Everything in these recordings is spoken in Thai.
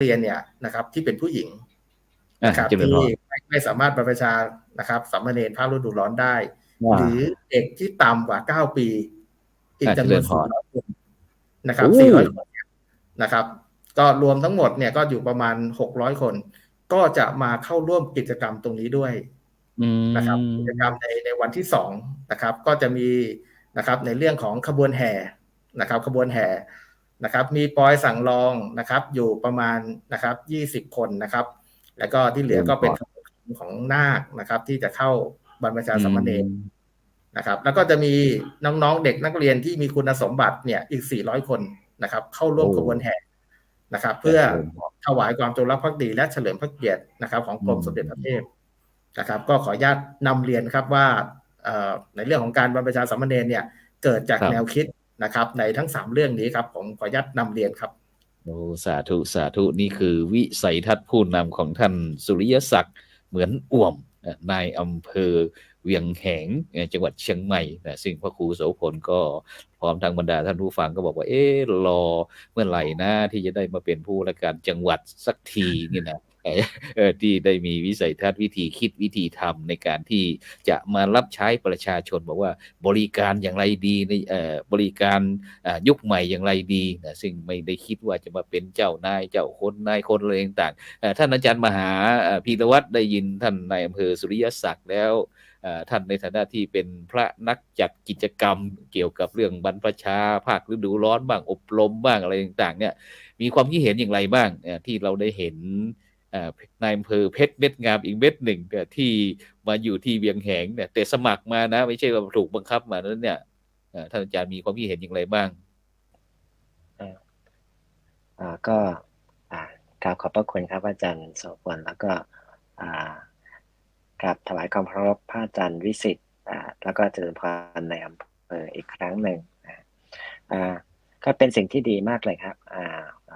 เรียนเนี่ยนะครับที่เป็นผู้หญิงนะครับที่ไม่สามารถบรรพชานะครับสามเณรภาคฤดูร้อนได้หรือเด็กที่ต่ำกว่า9ปีอีกจำนวน400 คนนะครับ400 คนนะครับก็รวมทั้งหมดเนี่ยก็อยู่ประมาณ600 คนก็จะมาเข้าร่วมกิจกรรมตรงนี้ด้วยนะครับกิจกรรมในวันที่2นะครับก็จะมีนะครับในเรื่องของขบวนแห่นะครับขบวนแห่นะครับมีปอยสั่งรองนะครับอยู่ประมาณนะครับ20 คนนะครับแล้วก็ที่เหลือก็เป็นของนาคนะครับที่จะเข้าบรรพชาสามเณรนะครับแล้วก็จะมีน้องๆเด็กนักเรียนที่มีคุณสมบัติเนี่ยอีก400 คนนะครับเข้าร่วมขบวนแห่นะครับเพื่อถวายความจงรักภักดีและเฉลิมพระเกียรตินะครับของกรมสมเด็จพระเทพนะครับก็ขออนุญาตนำเรียนครับว่าในเรื่องของการบรรพชาสามเณรเนี่ยเกิดจากแนวคิดนะครับในทั้ง3เรื่องนี้ครับผมขออนุญาตนำเรียนครับโอ้สาธุสาธุนี่คือวิสัยทัศน์ผู้นำของท่านสุริยศักดิ์เหมือนอ่วมนายอำเภอเวียงแหงจังหวัดเชียงใหม่ซึ่งพระครูโสพลก็พร้อมทางบรรดาท่านผู้ฟังก็บอกว่ารอเมื่อไหร่นะที่จะได้มาเป็นผู้ว่าการจังหวัดสักทีนี่นะที่ได้มีวิสัยทัศน์วิธีคิดวิธีทำในการที่จะมารับใช้ประชาชนบอกว่าบริการอย่างไรดีในบริการยุคใหม่อย่างไรดีนะซึ่งไม่ได้คิดว่าจะมาเป็นเจ้านายเจ้าคนนายคนอะไรต่างๆท่านอาจารย์มหาพีรวัตรได้ยินท่านนายอำเภอสุริยศักดิ์แล้วท่านในฐานะที่เป็นพระนักจัดกิจกรรมเกี่ยวกับเรื่องบรรพชาภาคฤดูร้อนบ้างอบรมบ้างอะไรต่างๆเนี่ยมีความคิดเห็นอย่างไรบ้างที่เราได้เห็นนายอำเภอเพชรเม็ดงามอีกเม็ดหนึ่งที่มาอยู่ที่เวียงแหงเนี่ยแต่สมัครมานะไม่ใช่ว่าถูกบังคับมานั้นเนี่ยท่านอาจารย์มีความคิดเห็นอย่างไรบ้างก็กราบขอบพระคุณครับอาจารย์โสพลแล้วก็กราบถวายความเคารพพระอาจารย์วิสิทธิ์แล้วก็เจริญพรในอำเภออีกครั้งหนึ่งก็เป็นสิ่งที่ดีมากเลยครับ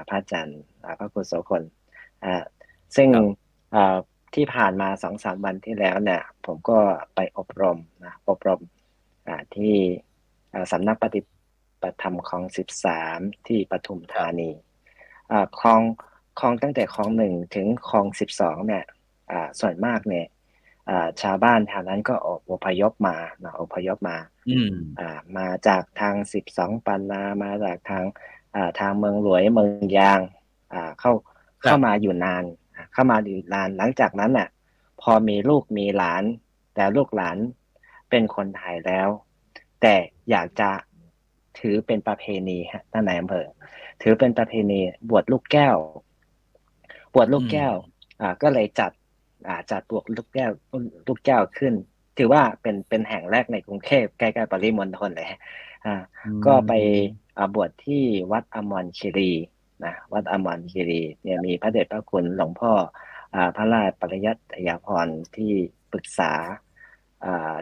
พระอาจารย์พระครูโสพลซึ่งที่ผ่านมา 2-3 วันที่แล้วเนี่ยผมก็ไปอบรมที่สำนักปฏิบัติธรรมคลอง13ที่ปทุมธานีคลองตั้งแต่คลอง1ถึงคลอง12เนี่ยส่วนมากเนี่ยชาวบ้านแถวนั้นก็อพยพมามาจากทาง12ปันนามาจากทางเมืองหลวงเมืองยางเข้ามาอยู่นานหลังจากนั้นน่ะพอมีลูกมีหลานแต่ลูกหลานเป็นคนไทยแล้วแต่อยากจะถือเป็นประเพณีฮะท่านนายอำเภอถือเป็นประเพณีบวชลูกแก้วก็เลยจัดบวชลูกแก้วขึ้นถือว่าเป็นแห่งแรกในกรุงเทพใกล้ๆปริมณฑลเลยก็ไปบวชที่วัดอมรคีรีนะวัดอมรคีรีเนี่ยมีพระเดชพระคุณหลวงพ่อพระราชปริยัติยาภรณ์ที่ปรึกษา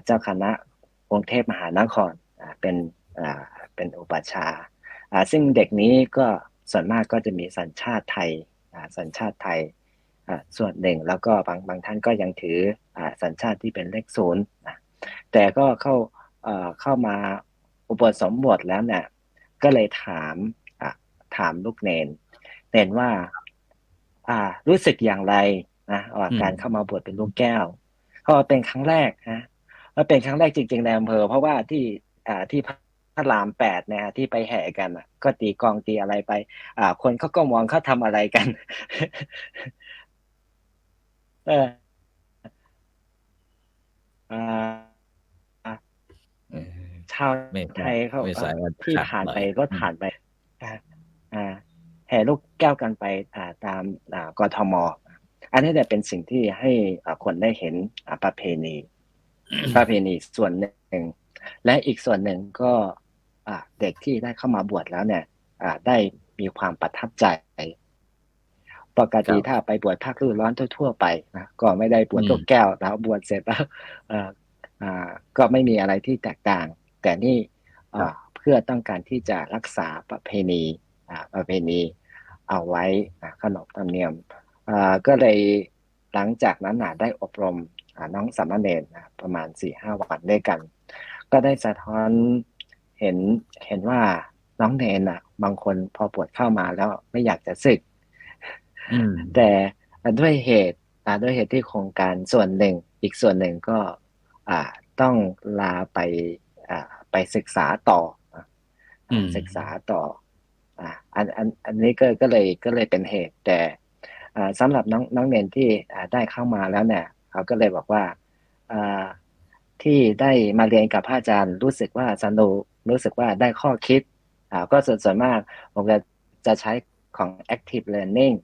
เจ้าคณะกรุงเทพมหานครเป็นอุปัชฌาย์ซึ่งเด็กนี้ก็ส่วนมากก็จะมีสัญชาติไทยส่วนหนึ่งแล้วก็บางท่านก็ยังถือสัญชาติที่เป็นเลข0นะแต่ก็เข้ามาอุปสมบทแล้วเนี่ยก็เลยถามลูกเนนว่ารู้สึกอย่างไรนะการเข้ามาบวชเป็นลูกแก้วก็เป็นครั้งแรกนะแล้วเป็นครั้งแรกจริงๆในอำเภอเพราะว่าที่พระราม8เนี่ยที่ไปแห่กันก็ตีกลองตีอะไรไปคนเขาก็มองเขาทำอะไรกันชาวไทยเขาที่ผ่านไปรถผ่านไปแห่ลูกแก้วกันไปตามกทม.อันนี้เนี่ยเป็นสิ่งที่ให้คนได้เห็นประเพณีส่วนหนึ่งและอีกส่วนหนึ่งก็เด็กที่ได้เข้ามาบวชแล้วเนี่ยได้มีความประทับใจปกติถ้าไปบวชภาคฤดูร้อนทั่วๆไปนะก็ไม่ได้บวชลูกแก้วแล้วบวชเสร็จแล้วก็ไม่มีอะไรที่แตกต่างแต่นี่เพื่อต้องการที่จะรักษาประเพณีเอาไว้ขนบธรรมเนียมก็เลยหลังจากนั้นได้อบรมน้องสามเณรประมาณ 4-5 วันด้วยกันก็ได้สะท้อนเห็นว่าน้องเนรบางคนพอบวชเข้ามาแล้วไม่อยากจะสึก อืมแต่ด้วยเหตุที่โครงการส่วนหนึ่งอีกส่วนหนึ่งก็อ่าต้องลาไปไปศึกษาต่อศึกษาต่ออันนี้ก็เลยเป็นเหตุแต่สำหรับน้องเนนที่ได้เข้ามาแล้วเนี่ยเขาก็เลยบอกว่าที่ได้มาเรียนกับพระอาจารย์รู้สึกว่าสนุกรู้สึกว่าได้ข้อคิดก็ส่วนมากผมจะใช้ของ active learning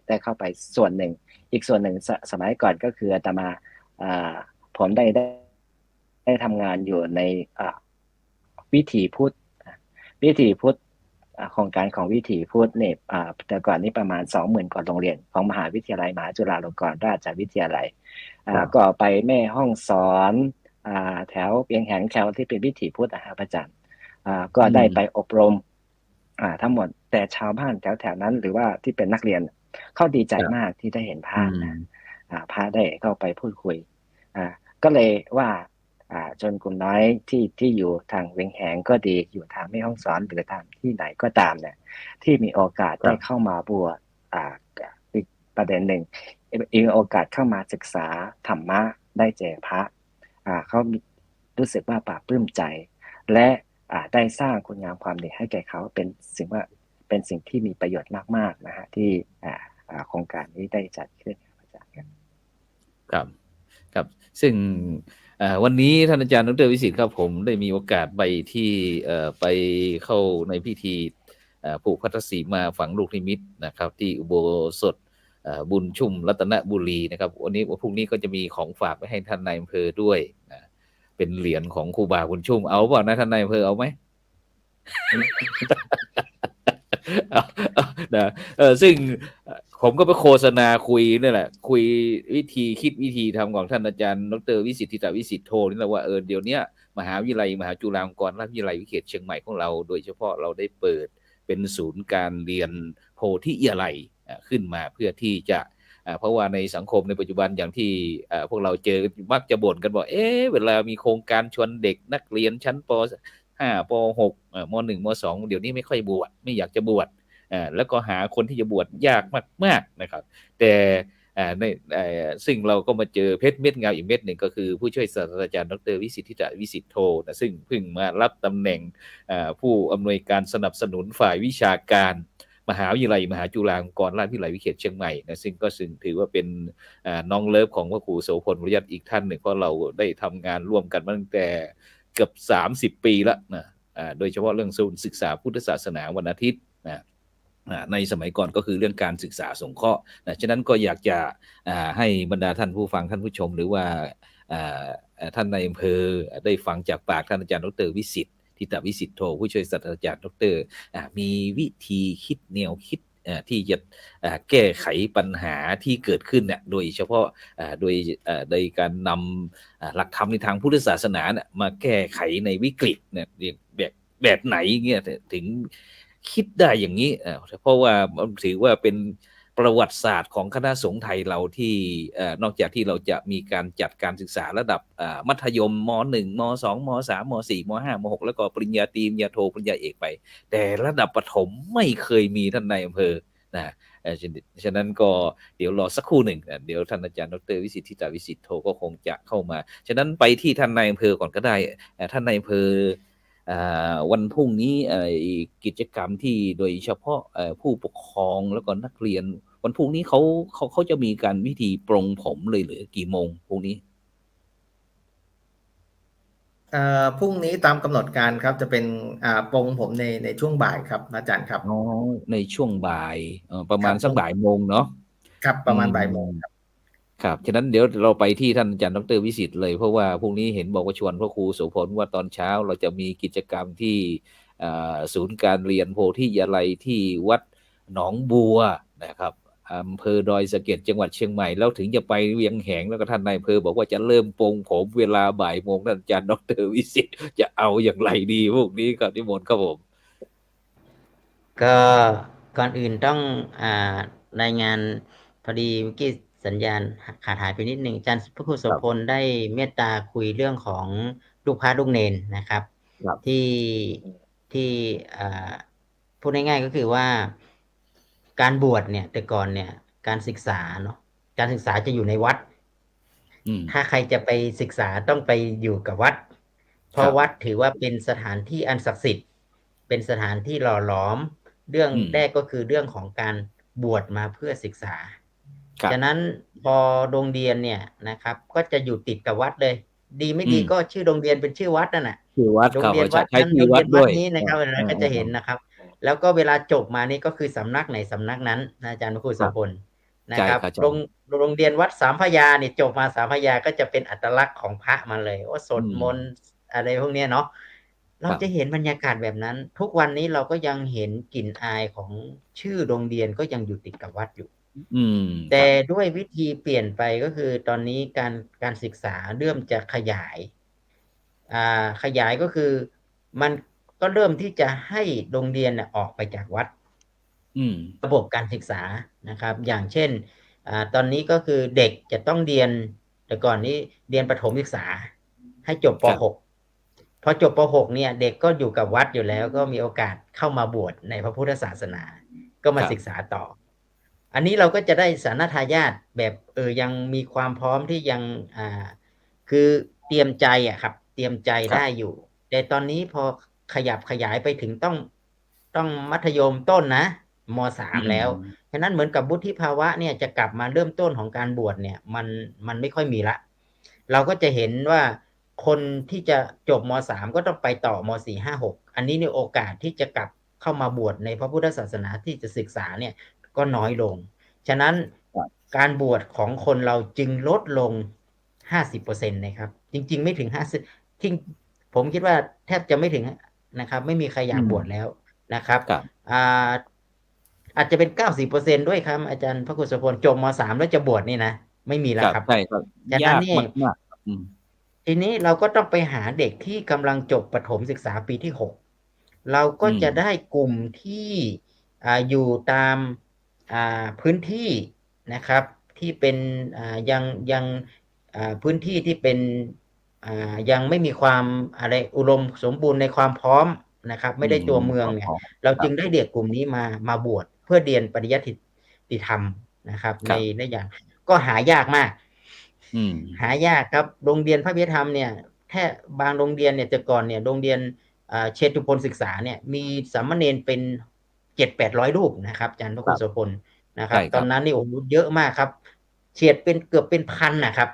ได้เข้าไปส่วนหนึ่งอีกส่วนหนึ่งสมัยก่อนก็คืออาตมาผมได้ทำงานอยู่ในวิถีพุทธวิถีพุทธโครงการของวิถีพุทธเนี่ยแต่ก่อนนี้ประมาณ 20,000 กว่าโรงเรียนของมหาวิทยาลัยมหาจุฬาลงกรณราชวิทยาลัยก็ไปแม่ห้องสอนแถวเปียงแหงแถวที่เป็นวิถีพุทธนะครับอาจารย์ก็ได้ไปอบรมทั้งหมดแต่ชาวบ้านแถวนั้นหรือว่าที่เป็นนักเรียนเขาดีใจมากที่ได้เห็นพระพระได้เข้าไปพูดคุยก็เลยว่าจนกลุ่มน้อยที่อยู่ทางเวียงแหงก็ดีอยู่ทางแม่ฮ่องสอนหรือทางที่ไหนก็ตามเนี่ยที่มีโอกาสได้เข้ามาบวชอีกประเด็นหนึ่งมีโอกาสเข้ามาศึกษาธรรมะได้เจอพระเขารู้สึกว่าปลาบปลื้มใจและได้สร้างคุณงามความดีให้แก่เขาเป็นสิ่งที่มีประโยชน์มากๆนะฮะที่โครงการนี้ได้จัดขึ้นอาจารย์ครับครับซึ่งวันนี้ท่านอาจารย์ดร.วิสิทธิ์ครับผมได้มีโอกาสไปที่ไปเข้าในพิธีผูกพัทธสีมาฝังลูกนิมิตนะครับที่อุโบสถบุญชุ่มรัตนบุรีนะครับวันนี้พรุ่งนี้ก็จะมีของฝากไปให้ท่านนายอำเภอด้วยนะเป็นเหรียญของครูบาบุญชุ่มเอาเปล่านะท่านนายอำเภอเอาไหม นะซึ่งผมก็ไปโฆษณาคุยนี่แหละคุยวิธีคิดวิธีทำของท่านอาจารย์ดร.วิสิทธิตวิสิทธโธนี่แหละว่าเดี๋ยวนี้มหาวิทยาลัยมหาจุฬาลงกรณราชวิทยาลัยวิเขตเชียงใหม่ของเราโดยเฉพาะเราได้เปิดเป็นศูนย์การเรียนโพธิวิทยาลัยขึ้นมาเพื่อที่จะเพราะว่าในสังคมในปัจจุบันอย่างที่พวกเราเจอมักจะบ่นกันบอกเวลามีโครงการชวนเด็กนักเรียนชั้นป.5 ป.6 ม.1 ม.2 เดี๋ยวนี้ไม่ค่อยบวชไม่อยากจะบวชแล้วก็หาคนที่จะบวชยากมากๆนะครับแต่ในซึ่งเราก็มาเจอเพชรเม็ดงามอีกเม็ดหนึ่งก็คือผู้ช่วยศาสตราจารย์ดร.วิสิทธิวิสิทธโธนะซึ่งเพิ่งมารับตำแหน่งผู้อำนวยการสนับสนุนฝ่ายวิชาการมหาวิทยาลัยมหาจุฬาลงกรณราชวิทยาลัยวิเขตเชียงใหม่นะซึ่งก็ถือว่าเป็นน้องเลิฟของพระครูโสพลวรยัตอีกท่านหนึ่งเพราะเราได้ทำงานร่วมกันมาตั้งแต่เกือบ30 ปีแล้วนะโดยเฉพาะเรื่องศูนย์ศึกษาพุทธศาสนาวันอาทิตย์นะในสมัยก่อนก็คือเรื่องการศึกษาสงเคราะห์ฉะนั้นก็อยากจะให้บรรดาท่านผู้ฟังท่านผู้ชมหรือว่าท่านในอำเภอได้ฟังจากปากท่านอาจารย์ดร.วิสิทธิ์ทิตวิสิทธโธผู้ช่วยศาสตราจารย์ดร.มีวิธีคิดแนวคิดที่จะแก้ไขปัญหาที่เกิดขึ้นเนี่ยโดยเฉพาะโดยการนำหลักธรรมในทางพุทธศาสนาเนี่ยมาแก้ไขในวิกฤตเนี่ยแบบไหนเงี้ยถึงคิดได้อย่างนี้เพราะว่าถือว่าเป็นประวัติศาสตร์ของคณะสงฆ์ไทยเราที่นอกจากที่เราจะมีการจัดการศึกษาระดับมัธยมม.1 ม.2 ม.3 ม.4 ม.5 ม.6 แล้วก็ปริญญาตรีปริญญาโทปริญญาเอกไปแต่ระดับประถมไม่เคยมีท่านนายอำเภอนะฉะนั้นก็เดี๋ยวรอสักครู่หนึ่งเดี๋ยวท่านอาจารย์ดร.วิสิทธิวิสิทธโธก็คงจะเข้ามาฉะนั้นไปที่ท่านนายอำเภอก่อนก็ได้ท่านนายอำเภอวันพรุ่งนี้กิจกรรมที่โดยเฉพาะผู้ปกครองแล้วก็นักเรียนวันพรุ่งนี้เขาจะมีการวิธีปรงผมเลยหรือกี่โมงพรุ่งนี้พรุ่งนี้ตามกำหนดการครับจะเป็นปรงผมในช่วงบ่ายครับอาจารย์ครับในช่วงบ่ายประมาณสักบ่ายโมงเนาะครับประมาณบ่ายโมงครับฉะนั้นเดี๋ยวเราไปที่ท่านอาจารย์ดร.วิสิทธิ์เลยเพราะว่าพรุ่งนี้เห็นบอกว่าชวนพระครูโสพลว่าตอนเช้าเราจะมีกิจกรรมที่ศูนย์การเรียนโพธิวิทยาลัยที่วัดหนองบัวนะครับอำเภอดอยสะเก็ดจังหวัดเชียงใหม่แล้วถึงจะไปเวียงแหงแล้วก็ท่านนายอำเภอบอกว่าจะเริ่มปรงผมเวลาบ่ายโมงท่านอาจารย์ดร.วิสิทธิ์จะเอาอย่างไรดีพวกนี้ก็นิมนต์ครับผมก็ก่อนอื่นต้องรายงานพอดีเมื่อกี้สัญญาณขาดหายไปนิดหนึ่งอาจารย์พระครูโสพลได้เมตตาคุยเรื่องของลูกพระลูกเนนนะครับที่พูดง่ายๆก็คือว่า การบวชเนี่ยแต่ก่อนเนี่ยการศึกษาเนาะการศึกษาจะอยู่ในวัดถ้าใครจะไปศึกษาต้องไปอยู่กับวัดเพราะวัดถือว่าเป็นสถานที่อันศักดิ์สิทธิ์เป็นสถานที่หล่อหลอมเรื่องแรกก็คือเรื่องของการบวชมาเพื่อศึกษาฉะนั้นพอโรงเรียนเนี่ยนะครับก็จะอยู่ติดกับวัดเลยดีไม่ดีก็ชื่อโรงเรียนเป็นชื่อวัดนั่นน่ะชื่อวัดโรงเรียนวัดนั้นโรงเรียนวัดนี้นะครับเราก็จะเห็นนะครับแล้วก็เวลาจบมานี่ก็คือสำนักไหนสำนักนั้นอาจารย์พระครูโสพลนะครับโรงเรียนวัดสามพระยาเนี่ยจบมาสามพระยาก็จะเป็นอัตลักษณ์ของพระมาเลยว่าสวดมนต์อะไรพวกนี้เนาะเราจะเห็นบรรยากาศแบบนั้นทุกวันนี้เราก็ยังเห็นกลิ่นอายของชื่อโรงเรียนก็ยังอยู่ติดกับวัดอยู่แต่ด้วยวิธีเปลี่ยนไปก็คือตอนนี้การศึกษาเริ่มจะขยายก็คือมันก็เริ่มที่จะให้โรงเรียนออกไปจากวัดระบบการศึกษานะครับอย่างเช่นตอนนี้ก็คือเด็กจะต้องเรียนแต่ก่อนนี้เรียนประถมศึกษาให้จบป .6 พอจบป .6 เนี่ยเด็กก็อยู่กับวัดอยู่แล้วก็มีโอกาสเข้ามาบวชในพระพุทธศาสนาก็มาศึกษาต่ออันนี้เราก็จะได้สานทายาทแบบยังมีความพร้อมที่ยังคือเตรียมใจครับเตรียมใจได้อยู่แต่ตอนนี้พอขยับขยายไปถึงต้องมัธยมต้นนะม.3 แล้วฉะนั้นเหมือนกับวุฒิภาวะเนี่ยจะกลับมาเริ่มต้นของการบวชเนี่ยมันไม่ค่อยมีละเราก็จะเห็นว่าคนที่จะจบม.3 ก็ต้องไปต่อม.4 5 6อันนี้ในโอกาสที่จะกลับเข้ามาบวชในพระพุทธศาสนาที่จะศึกษาเนี่ยก็น้อยลงฉะนั้นการบวชของคนเราจึงลดลง 50% นะครับจริงๆไม่ถึง50ที่ผมคิดว่าแทบจะไม่ถึงนะครับไม่มีใครอยากบวชแล้วนะครับอาจจะเป็น 90% ด้วยครับอาจารย์พระครูโสพลจบม.3 แล้วจะบวชนี่นะไม่มีแล้วครับใช่ครับยากมากทีนี้เราก็ต้องไปหาเด็กที่กำลังจบประถมศึกษาปีที่6เราก็จะได้กลุ่มที่อยู่ตามพื้นที่นะครับที่เป็นยังพื้นที่ที่เป็นยังไม่มีความอะไรอุดมสมบูรณ์ในความพร้อมนะครับไม่ได้ตัวเมืองเนี่ยเราจึงได้เด็กกลุ่มนี้มาบวชเพื่อเรียนปริยัติธรรมนะครับในอย่างก็หายากมากหายากครับโรงเรียนพระพิธรรมเนี่ยแค่บางโรงเรียนเนี่ยแต่ก่อนเนี่ยโรงเรียนเชตุพลศึกษาเนี่ยมีสามเณรเป็น 700-800 รูปนะครับอาจารย์พระครูโสพลนะครับตอนนั้นนี่โอ้โหเยอะมากครับเฉียดเป็นเกือบเป็นพันนะครับ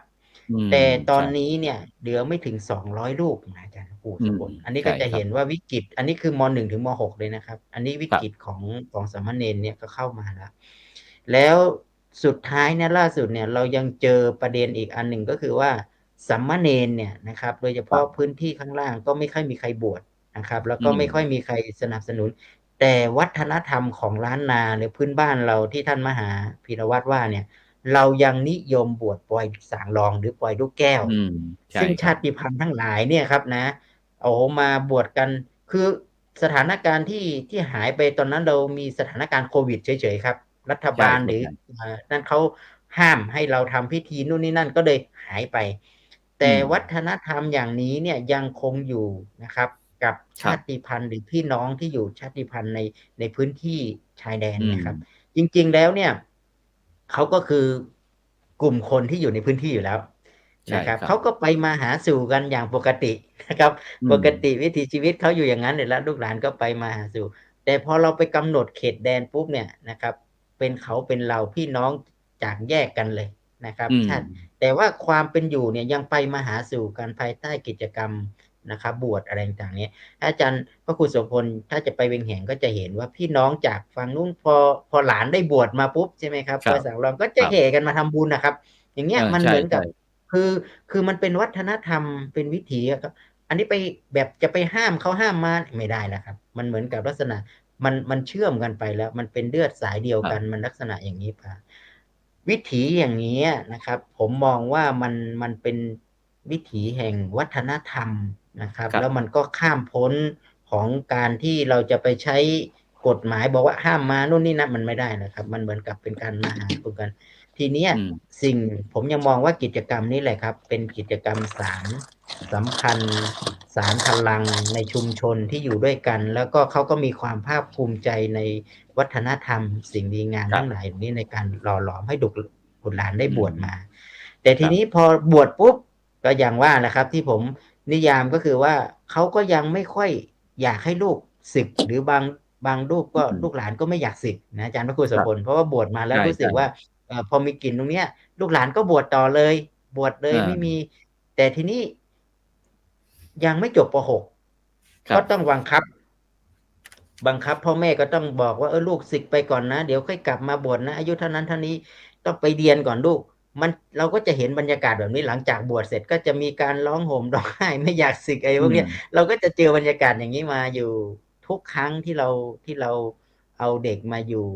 แต่ตอนนี้เนี่ยเหลือไม่ถึง200รูปนะอาจารย์ครูโสพลอันนี้ก็จะเห็นว่าวิกฤตอันนี้คือม.1 ถึงม.6 เลยนะครับอันนี้วิกฤตของสามเณรเนี่ยก็เข้ามาแล้วสุดท้ายเนี่ยล่าสุดเนี่ยเรายังเจอประเด็นอีกอันหนึ่งก็คือว่าสามเณรเนี่ยนะครับโดยเฉพาะพื้นที่ข้างล่างก็ไม่ค่อยมีใครบวชนะครับแล้วก็ไม่ค่อยมีใครสนับสนุนแต่วัฒนธรรมของล้านนาหรือพื้นบ้านเราที่ท่านมหาพีรวัตรว่าเนี่ยเรายังนิยมบวชปล่อยสางรองหรือปล่อยลูกแก้วซึ่งชาติพันธุ์ทั้งหลายเนี่ยครับนะมาบวชกันคือสถานการณ์ที่หายไปตอนนั้นเรามีสถานการณ์โควิดเฉยๆครับรัฐบาลหรือนั่นเขาห้ามให้เราทำพิธีนู่นนี่นั่นก็เลยหายไปแต่วัฒนธรรมอย่างนี้เนี่ยยังคงอยู่นะครับกับชาติพันธุ์หรือพี่น้องที่อยู่ชาติพันธุ์ในพื้นที่ชายแดนนะครับจริงๆแล้วเนี่ยเขาก็คือกลุ่มคนที่อยู่ในพื้นที่อยู่แล้วนะครับเขาก็ไปมาหาสู่กันอย่างปกตินะครับปกติวิถีชีวิตเขาอยู่อย่างนั้นเลยแล้วลูกหลานก็ไปมาหาสู่แต่พอเราไปกำหนดเขตแดนปุ๊บเนี่ยนะครับเป็นเขาเป็นเราพี่น้องจากแยกกันเลยนะครับแต่ว่าความเป็นอยู่เนี่ยยังไปมาหาสู่กันภายใต้กิจกรรมนะครับบวชอะไรต่างๆนี้อาจารย์พระครูโสพลถ้าจะไปเวียงแหงก็จะเห็นว่าพี่น้องจากฝั่งนู้นพอหลานได้บวชมาปุ๊บใช่ไหมครับพอสังเราก็จะแห่กันมาทำบุญนะครับอย่างเงี้ยมันเหมือนกับคือมันเป็นวัฒนธรรมเป็นวิถีครับอันนี้ไปแบบจะไปห้ามเขาห้ามมาไม่ได้แล้วครับมันเหมือนกับลักษณะมันเชื่อมกันไปแล้วมันเป็นเลือดสายเดียวกันมันลักษณะอย่างนี้ป่ะวิถีอย่างนี้นะครับผมมองว่ามันเป็นวิถีแห่งวัฒนธรรมนะครับแล้วมันก็ข้ามพ้นของการที่เราจะไปใช้กฎหมายบอกว่าห้ามมานู่นนี่นั่นมันไม่ได้นะครับมันเหมือนกับเป็นการมาหาสู่กันทีนี้สิ่งผมยังมองว่ากิจกรรมนี้แหละครับเป็นกิจกรรมสาร สัมพันธ์สารพลังในชุมชนที่อยู่ด้วยกัน แล้วก็เขาก็มีความภาคภูมิใจในวัฒนธรรมสิ่งดีงามทั้งหลายนี้ในการหล่อหลอมให้บุตรหลานได้บวชมา แต่ทีนี้พอบวชปุ๊บก็อย่างว่าแหละครับที่ผมนิยามก็คือว่าเขาก็ยังไม่ค่อยอยากให้ลูกศึกหรือบางลูกก็ลูกหลานก็ไม่อยากศึกนะอาจารย์พระครูโสพลเพราะว่าบวชมาแล้วรู้สึกว่าพอมีกลิ่นตรงเนี้ยลูกหลานก็บวชต่อเลยบวชเลยไม่มีแต่ทีนี้ยังไม่จบป .6 ก็ต้องบังคับพ่อแม่ก็ต้องบอกว่าลูกศึกไปก่อนนะเดี๋ยวค่อยกลับมาบวชนะอายุเท่านั้นเท่านี้ต้องไปเรียนก่อนลูกเราก็จะเห็นบรรยากาศแบบนี้หลังจากบวชเสร็จก็จะมีการร้องห่มร้องไห้ไม่อยากศึกอะไรพวกนี้เราก็จะเจอบรรยากาศอย่างนี้มาอยู่ทุกครั้งที่เราเอาเด็กมาอยู่